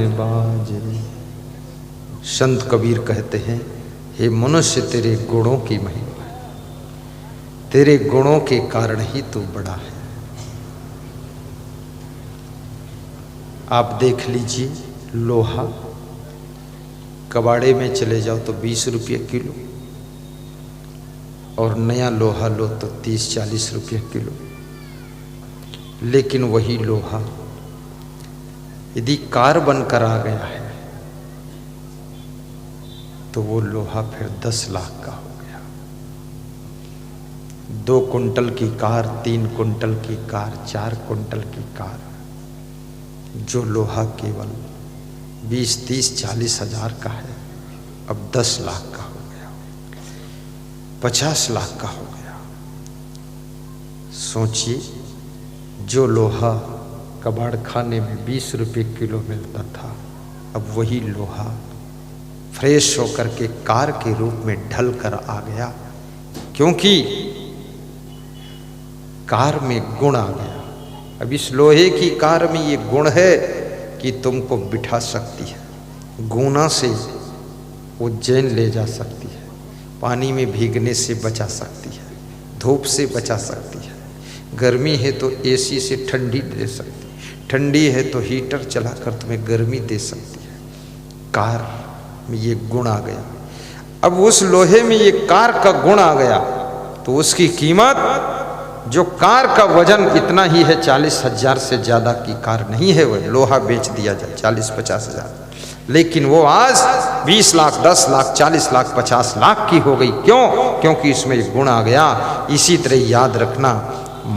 बाजे। संत कबीर कहते हैं, हे मनुष्य तेरे गुणों की महिमा है, तेरे गुणों के कारण ही तू बड़ा है। आप देख लीजिए, लोहा कबाड़े में चले जाओ तो 20 रुपये किलो, और नया लोहा लो तो 30-40 रुपये किलो। लेकिन वही लोहा यदि कार बनकर आ गया है तो वो लोहा फिर 10 लाख का हो गया। 2 कुंटल की कार, 3 कुंटल की कार, 4 कुंटल की कार, जो लोहा केवल 20, 30, 40 हजार का है, अब 10 लाख का हो गया, 50 लाख का हो गया। सोचिए, जो लोहा कबाड़ खाने में 20 रुपये किलो मिलता था, अब वही लोहा फ्रेश होकर के कार के रूप में ढल कर आ गया, क्योंकि कार में गुण आ गया। अब इस लोहे की कार में ये गुण है कि तुमको बिठा सकती है, गुना से उज्जैन ले जा सकती है, पानी में भीगने से बचा सकती है, धूप से बचा सकती है, गर्मी है तो एसी से ठंडी दे सकती है, ठंडी है तो हीटर चलाकर तुम्हें गर्मी दे सकती है। कार में ये गुण आ गया। अब उस लोहे में ये कार का गुण आ गया तो उसकी कीमत, जो कार का वजन इतना ही है, 40 हजार से ज़्यादा की कार नहीं है, वह लोहा बेच दिया जाए 40-50 हजार, लेकिन वो आज 20 लाख, 10 लाख, 40 लाख, 50 लाख की हो गई। क्यों? क्योंकि इसमें एक गुण आ गया। इसी तरह याद रखना,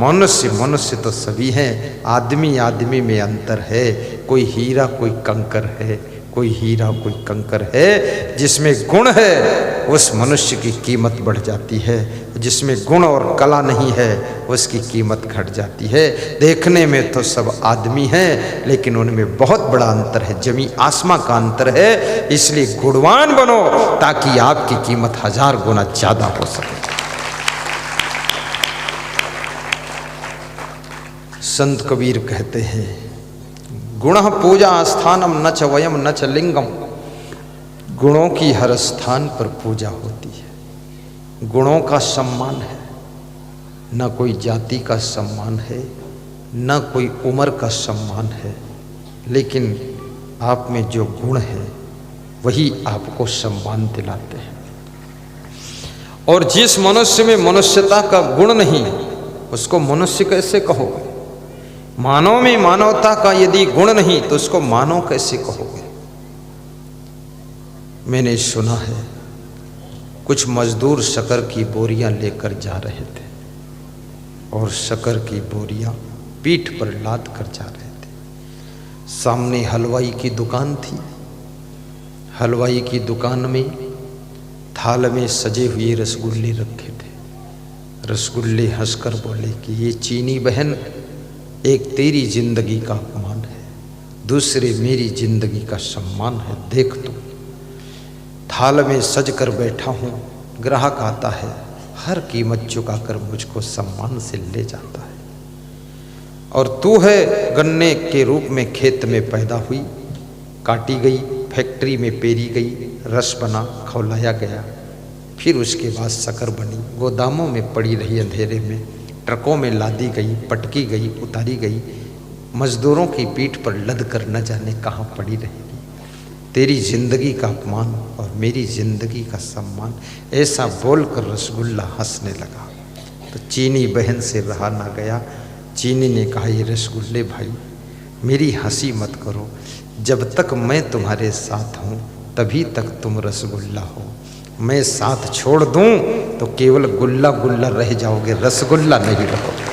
मनुष्य मनुष्य तो सभी हैं, आदमी आदमी में अंतर है। कोई हीरा कोई कंकर है, कोई हीरा कोई कंकर है। जिसमें गुण है उस मनुष्य की कीमत बढ़ जाती है, जिसमें गुण और कला नहीं है उसकी कीमत घट जाती है। देखने में तो सब आदमी हैं, लेकिन उनमें बहुत बड़ा अंतर है, जमी आसमां का अंतर है। इसलिए गुणवान बनो ताकि आपकी कीमत 1000 गुना ज़्यादा हो सके। संत कबीर कहते हैं, गुणः पूजा स्थानम न च वयम न च लिंगम। गुणों की हर स्थान पर पूजा होती है। गुणों का सम्मान है, न कोई जाति का सम्मान है, न कोई उम्र का सम्मान है, लेकिन आप में जो गुण है वही आपको सम्मान दिलाते हैं। और जिस मनुष्य में मनुष्यता का गुण नहीं, उसको मनुष्य कैसे कहोगे? मानव में मानवता का यदि गुण नहीं तो उसको मानव कैसे कहोगे? मैंने सुना है, कुछ मजदूर शक्कर की बोरियां लेकर जा रहे थे और शक्कर की बोरियां पीठ पर लाद कर जा रहे थे। सामने हलवाई की दुकान थी। हलवाई की दुकान में थाल में सजे हुए रसगुल्ले रखे थे। रसगुल्ले हंसकर बोले कि ये चीनी बहन, एक तेरी जिंदगी का अपमान है, दूसरे मेरी जिंदगी का सम्मान है। देख तू, थाल में सज कर बैठा हूँ, ग्राहक आता है, हर कीमत चुकाकर मुझको सम्मान से ले जाता है, और तू है गन्ने के रूप में खेत में पैदा हुई, काटी गई, फैक्ट्री में पेरी गई, रस बना, खौलाया गया, फिर उसके बाद शक्कर बनी, गोदामों में पड़ी रही अंधेरे में, ट्रकों में लादी गई, पटकी गई, उतारी गई, मजदूरों की पीठ पर लद कर न जाने कहाँ पड़ी रहेगी। तेरी जिंदगी का अपमान और मेरी जिंदगी का सम्मान। ऐसा बोलकर रसगुल्ला हंसने लगा तो चीनी बहन से रहा ना गया। चीनी ने कहा, ये रसगुल्ले भाई, मेरी हंसी मत करो, जब तक मैं तुम्हारे साथ हूँ तभी तक तुम रसगुल्ला हो। मैं साथ छोड़ दूं तो केवल गुल्ला गुल्ला रह जाओगे, रसगुल्ला नहीं रहोगे।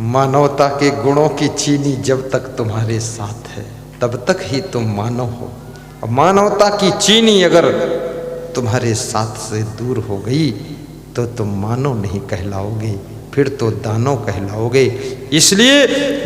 मानवता के गुणों की चीनी जब तक तुम्हारे साथ है तब तक ही तुम मानव हो, और मानवता की चीनी अगर तुम्हारे साथ से दूर हो गई तो तुम मानव नहीं कहलाओगे, फिर तो दानव कहलाओगे। इसलिए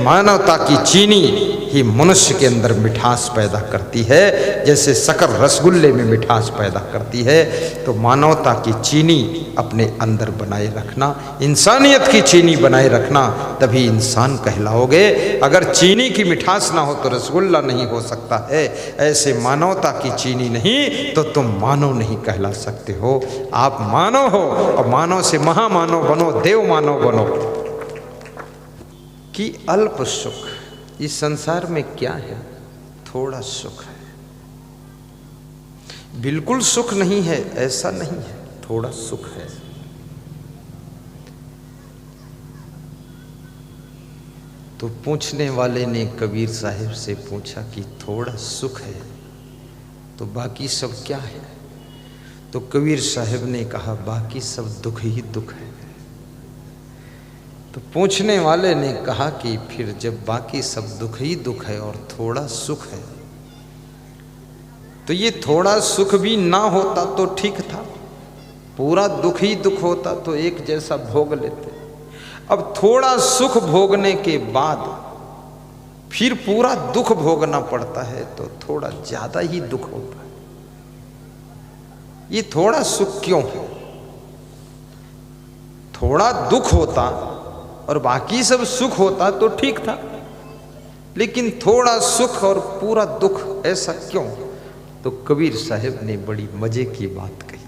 मानवता की चीनी ही मनुष्य के अंदर मिठास पैदा करती है, जैसे शक्कर रसगुल्ले में मिठास पैदा करती है। तो मानवता की चीनी अपने अंदर बनाए रखना, इंसानियत की चीनी बनाए रखना, तभी इंसान कहलाओगे। अगर चीनी की मिठास ना हो तो रसगुल्ला नहीं हो सकता है। ऐसे मानवता की चीनी नहीं तो तुम मानव नहीं कहला सकते हो। आप मानव हो और मानव से महामानव बनो, देव मानव बनो। कि अल्प सुख इस संसार में क्या है? थोड़ा सुख है। बिल्कुल सुख नहीं है ऐसा नहीं है, थोड़ा सुख है। तो पूछने वाले ने कबीर साहिब से पूछा कि थोड़ा सुख है तो बाकी सब क्या है? तो कबीर साहिब ने कहा बाकी सब दुख ही दुख है। तो पूछने वाले ने कहा कि फिर जब बाकी सब दुख ही दुख है और थोड़ा सुख है, तो ये थोड़ा सुख भी ना होता तो ठीक था, पूरा दुख ही दुख होता तो एक जैसा भोग लेते। अब थोड़ा सुख भोगने के बाद फिर पूरा दुख भोगना पड़ता है तो थोड़ा ज्यादा ही दुख होता है। ये थोड़ा सुख क्यों है? थोड़ा दुख होता और बाकी सब सुख होता तो ठीक था, लेकिन थोड़ा सुख और पूरा दुख ऐसा क्यों? तो कबीर साहिब ने बड़ी मजे की बात कही।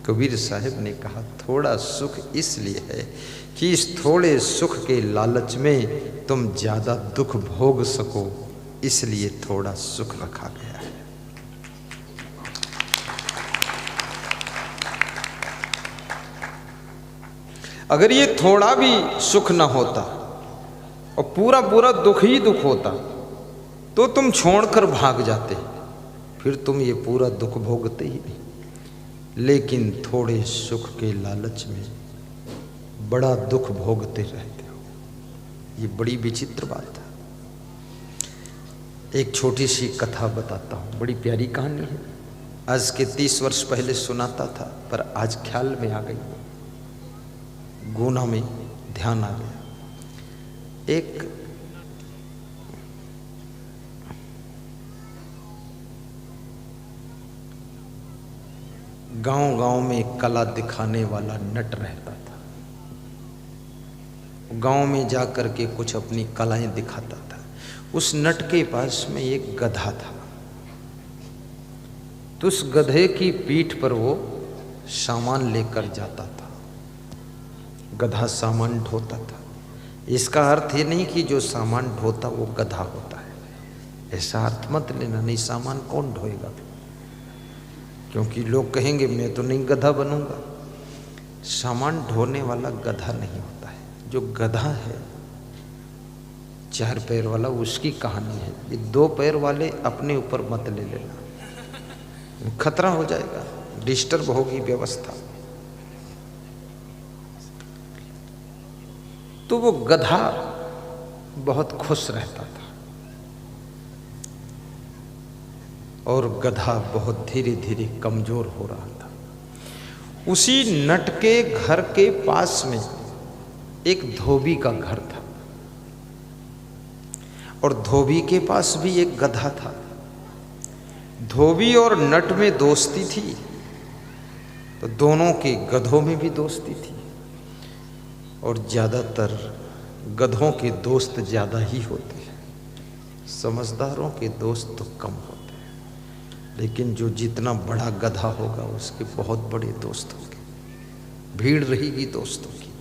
कबीर साहिब ने कहा थोड़ा सुख इसलिए है कि इस थोड़े सुख के लालच में तुम ज्यादा दुख भोग सको, इसलिए थोड़ा सुख रखा गया है। अगर ये थोड़ा भी सुख ना होता और पूरा पूरा दुख ही दुख होता तो तुम छोड़कर भाग जाते, फिर तुम ये पूरा दुख भोगते ही नहीं। लेकिन थोड़े सुख के लालच में बड़ा दुख भोगते रहते हो, ये बड़ी विचित्र बात है। एक छोटी सी कथा बताता हूँ, बड़ी प्यारी कहानी है। आज के 30 वर्ष पहले सुनाता था पर आज ख्याल में आ गई, गुना में ध्यान आ गया। एक गांव-गांव में कला दिखाने वाला नट रहता था। गांव में जाकर के कुछ अपनी कलाएं दिखाता था। उस नट के पास में एक गधा था, तो उस गधे की पीठ पर वो सामान लेकर जाता था। गधा सामान ढोता था। इसका अर्थ ये नहीं कि जो सामान ढोता वो गधा होता है, ऐसा अर्थ मत लेना। नहीं, सामान कौन ढोएगा? क्योंकि लोग कहेंगे मैं तो नहीं गधा बनूंगा। सामान ढोने वाला गधा नहीं होता है। जो गधा है 4 पैर वाला, उसकी कहानी है। ये 2 पैर वाले अपने ऊपर मत ले लेना, खतरा हो जाएगा, डिस्टर्ब होगी व्यवस्था। तो वो गधा बहुत खुश रहता था और गधा बहुत धीरे धीरे कमजोर हो रहा था। उसी नट के घर के पास में एक धोबी का घर था और धोबी के पास भी एक गधा था। धोबी और नट में दोस्ती थी तो दोनों के गधों में भी दोस्ती थी, और ज़्यादातर गधों के दोस्त ज़्यादा ही होते हैं, समझदारों के दोस्त तो कम होते हैं। लेकिन जो जितना बड़ा गधा होगा उसके बहुत बड़े दोस्त होंगे, भीड़ रहेगी दोस्तों की।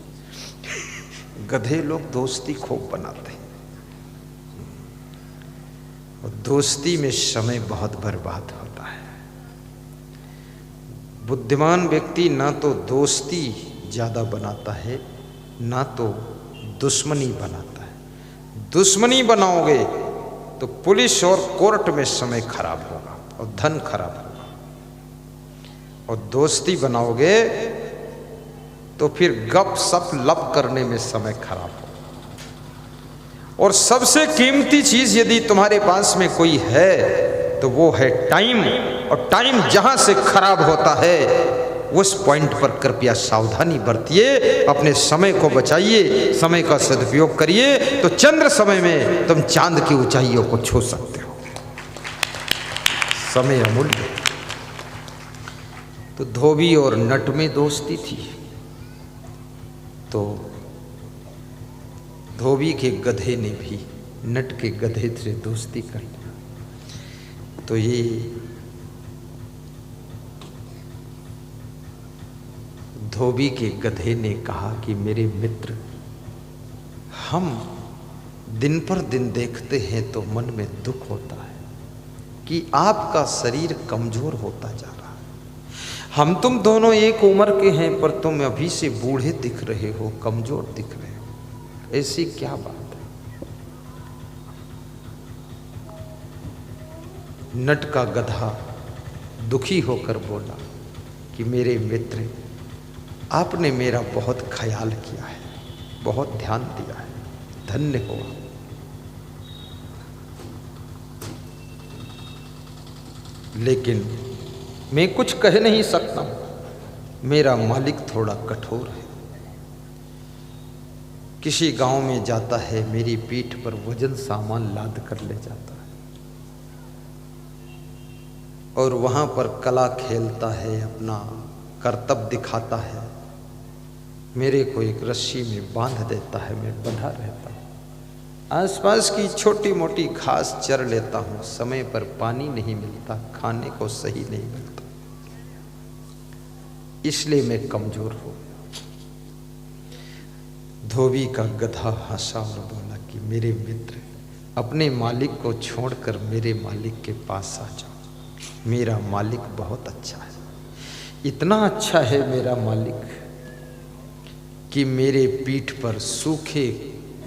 गधे लोग दोस्ती खूब बनाते हैं और दोस्ती में समय बहुत बर्बाद होता है। बुद्धिमान व्यक्ति ना तो दोस्ती ज़्यादा बनाता है ना तो दुश्मनी बनाता है। दुश्मनी बनाओगे तो पुलिस और कोर्ट में समय खराब होगा और धन खराब होगा, और दोस्ती बनाओगे तो फिर गप सप लप करने में समय खराब होगा। और सबसे कीमती चीज यदि तुम्हारे पास में कोई है तो वो है टाइम, और टाइम जहां से खराब होता है उस पॉइंट पर कृपया सावधानी बरतिए, अपने समय को बचाइए, समय का सदुपयोग करिए, तो चंद्र समय में तुम चांद की ऊंचाइयों को छू सकते हो। समय अमूल्य। तो धोबी और नट में दोस्ती थी, तो धोबी के गधे ने भी नट के गधे से दोस्ती कर ली। तो ये धोबी के गधे ने कहा कि मेरे मित्र, हम दिन पर दिन देखते हैं तो मन में दुख होता है कि आपका शरीर कमजोर होता जा रहा है। हम तुम दोनों एक उम्र के हैं, पर तुम अभी से बूढ़े दिख रहे हो, कमजोर दिख रहे हो, ऐसी क्या बात है? नट का गधा दुखी होकर बोला कि मेरे मित्र, आपने मेरा बहुत ख्याल किया है, बहुत ध्यान दिया है, धन्य हो। लेकिन मैं कुछ कह नहीं सकता हूं, मेरा मालिक थोड़ा कठोर है। किसी गांव में जाता है, मेरी पीठ पर वजन सामान लाद कर ले जाता है और वहां पर कला खेलता है, अपना कर्तव्य दिखाता है। मेरे को एक रस्सी में बांध देता है, मैं बंधा रहता हूँ, आसपास की छोटी मोटी घास चर लेता हूँ, समय पर पानी नहीं मिलता, खाने को सही नहीं मिलता, इसलिए मैं कमजोर हो गया। धोबी का गधा हंसा और बोला कि मेरे मित्र, अपने मालिक को छोड़कर मेरे मालिक के पास आ जाओ, मेरा मालिक बहुत अच्छा है। इतना अच्छा है मेरा मालिक कि मेरे पीठ पर सूखे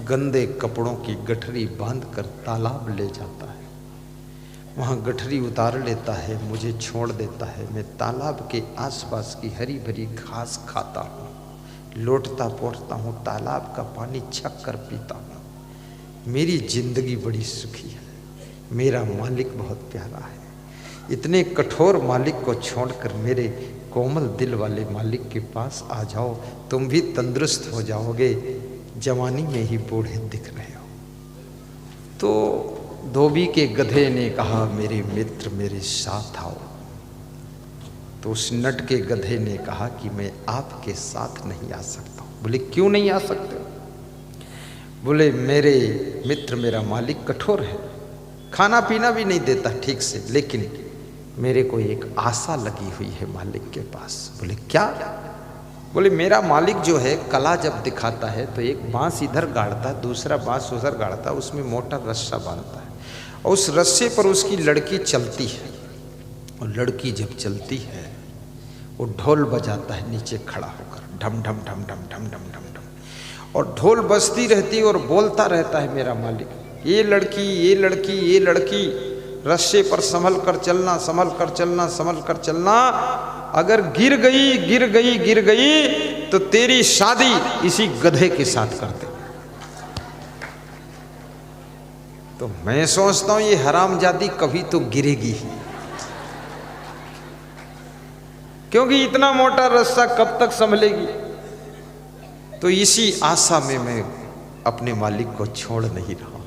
गंदे कपड़ों की गठरी बांधकर तालाब ले जाता है, वहाँ गठरी उतार लेता है, मुझे छोड़ देता है, मैं तालाब के आसपास की हरी भरी घास खाता हूँ, लौटता पहुँचता हूँ, तालाब का पानी छक कर पीता हूँ। मेरी जिंदगी बड़ी सुखी है, मेरा मालिक बहुत प्यारा है। इतने कठोर मालिक को छोड़कर मेरे कोमल दिल वाले मालिक के पास आ जाओ, तुम भी तंदुरुस्त हो जाओगे, जवानी में ही बूढ़े दिख रहे हो। तो धोबी के गधे ने कहा मेरे मित्र मेरे साथ आओ। तो उस नट के गधे ने कहा कि मैं आपके साथ नहीं आ सकता हूँ। बोले क्यों नहीं आ सकते? बोले मेरे मित्र मेरा मालिक कठोर है, खाना पीना भी नहीं देता ठीक से, लेकिन मेरे को एक आशा लगी हुई है मालिक के पास। बोले क्या? बोले मेरा मालिक जो है कला जब दिखाता है तो एक बांस इधर गाड़ता है, दूसरा बांस उधर गाड़ता है, उसमें मोटा रस्सा बांधता है और उस रस्से पर उसकी लड़की चलती है, और लड़की जब चलती है वो ढोल बजाता है नीचे खड़ा होकर, ढम ढम ढम ढम ढम ढम ढम ढम, और ढोल बजती रहती है और बोलता रहता है मेरा मालिक, ये लड़की ये लड़की ये लड़की, रस्से पर संभल कर चलना, संभल कर चलना, संभल कर चलना, अगर गिर गई गिर गई गिर गई तो तेरी शादी इसी गधे के साथ कर दे। तो मैं सोचता हूं ये हरामजादी कभी तो गिरेगी ही, क्योंकि इतना मोटा रस्सा कब तक संभलेगी। तो इसी आशा में मैं अपने मालिक को छोड़ नहीं रहा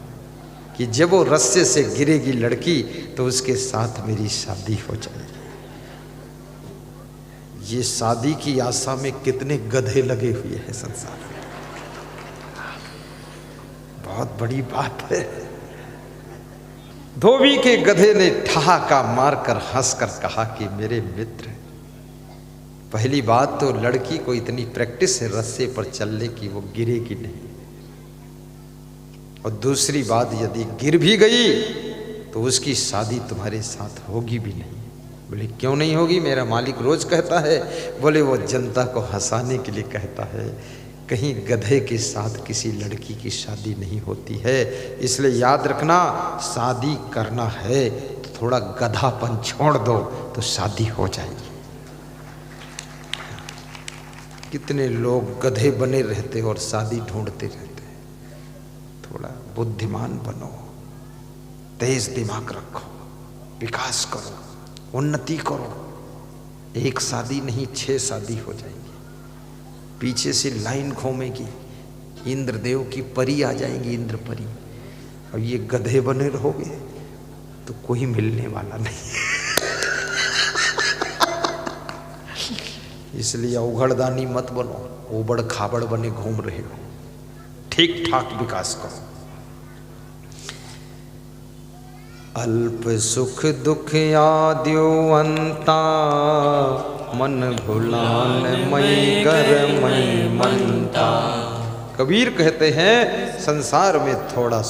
कि जब वो रस्से से गिरेगी लड़की तो उसके साथ मेरी शादी हो जाएगी। ये शादी की आशा में कितने गधे लगे हुए हैं संसार में, बहुत बड़ी बात है। धोबी के गधे ने ठहाका मारकर हंसकर कहा कि मेरे मित्र, पहली बात तो लड़की को इतनी प्रैक्टिस है रस्से पर चलने की, वो गिरेगी नहीं, और दूसरी बात यदि गिर भी गई तो उसकी शादी तुम्हारे साथ होगी भी नहीं। बोले क्यों नहीं होगी? मेरा मालिक रोज कहता है। बोले वो जनता को हंसाने के लिए कहता है, कहीं गधे के साथ किसी लड़की की शादी नहीं होती है, इसलिए याद रखना शादी करना है तो थोड़ा गधापन छोड़ दो तो शादी हो जाएगी। कितने लोग गधे बने रहते और शादी ढूंढते रहते। थोड़ा बुद्धिमान बनो, तेज दिमाग रखो, विकास करो, उन्नति करो, एक शादी नहीं 6 शादी हो जाएंगी, पीछे से लाइन घूमेगी, इंद्रदेव की परी आ जाएंगी, इंद्र परी। अब ये गधे बने रहोगे तो कोई मिलने वाला नहीं। इसलिए उघड़दानी मत बनो, ओबड़ खाबड़ बने घूम रहे हो, ठीक ठाक विकास करो। अल्प सुख दुख आद्यो अंता, मन भुलान मई गर मई मनता। कबीर कहते हैं संसार में थोड़ा